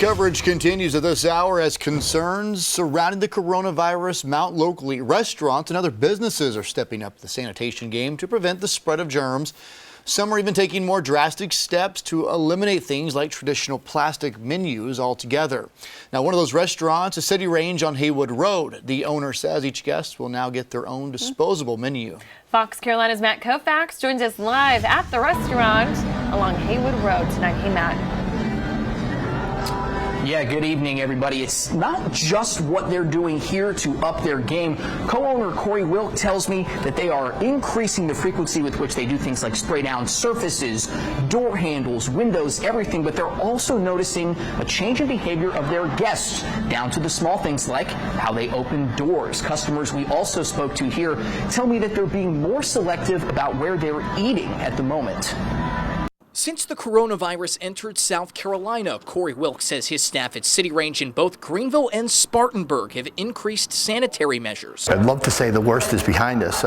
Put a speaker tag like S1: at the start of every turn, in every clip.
S1: Coverage continues at this hour as concerns surrounding the coronavirus mount locally. Restaurants and other businesses are stepping up the sanitation game to prevent the spread of germs. Some are even taking more drastic steps to eliminate things like traditional plastic menus altogether. Now, one of those restaurants is City Range on Haywood Road. The owner says each guest will now get their own disposable menu.
S2: Fox Carolina's Matt Koufax joins us live at the restaurant along Haywood Road tonight. Hey, Matt.
S3: Yeah, good evening, everybody. It's not just what they're doing here to up their game. Co-owner Corey Wilk tells me that they are increasing the frequency with which they do things like spray down surfaces, door handles, windows, everything, but they're also noticing a change in behavior of their guests, down to the small things like how they open doors. Customers we also spoke to here tell me that they're being more selective about where they're eating at the moment.
S4: Since the coronavirus entered South Carolina, Corey Wilk says his staff at City Range in both Greenville and Spartanburg have increased sanitary measures.
S5: I'd love to say the worst is behind us.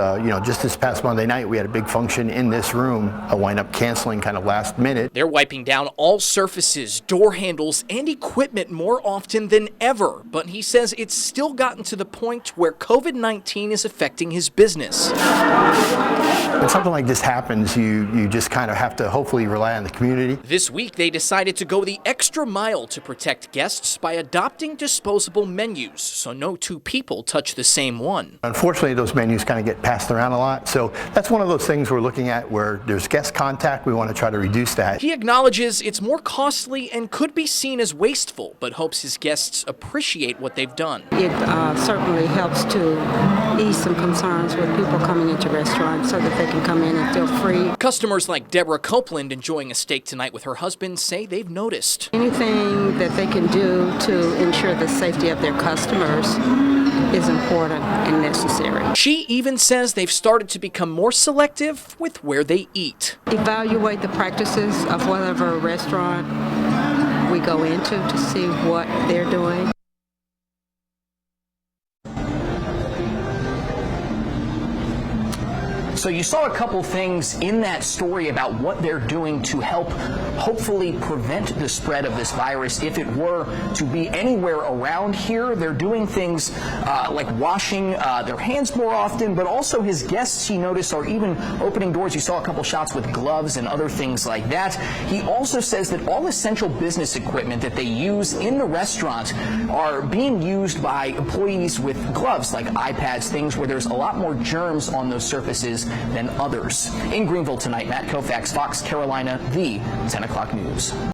S5: Just this past Monday night, we had a big function in this room. I wind up canceling kind of last minute.
S4: They're wiping down all surfaces, door handles, and equipment more often than ever. But he says it's still gotten to the point where COVID-19 is affecting his business.
S5: When something like this happens, you just kind of have to hopefully rely on the community.
S4: This week, they decided to go the extra mile to protect guests by adopting disposable menus, so no two people touch the same one.
S5: Unfortunately, those menus kind of get passed around a lot, so that's one of those things we're looking at where there's guest contact. We want to try to reduce that.
S4: He acknowledges it's more costly and could be seen as wasteful, but hopes his guests appreciate what they've done.
S6: It certainly helps to ease some concerns with people coming into restaurants so that they can come in and feel free.
S4: Customers like Deborah Copeland, enjoying a steak tonight with her husband, say they've noticed.
S6: Anything that they can do to ensure the safety of their customers is important and necessary.
S4: She even says they've started to become more selective with where they eat.
S6: Evaluate the practices of whatever restaurant we go into to see what they're doing.
S3: So you saw a couple things in that story about what they're doing to help hopefully prevent the spread of this virus. If it were to be anywhere around here, they're doing things like washing their hands more often, but also his guests, he noticed, are even opening doors. You saw a couple shots with gloves and other things like that. He also says that all essential business equipment that they use in the restaurant are being used by employees with gloves, like iPads, things where there's a lot more germs on those surfaces than others. In Greenville tonight, Matt Koufax, Fox Carolina, the 10 o'clock news.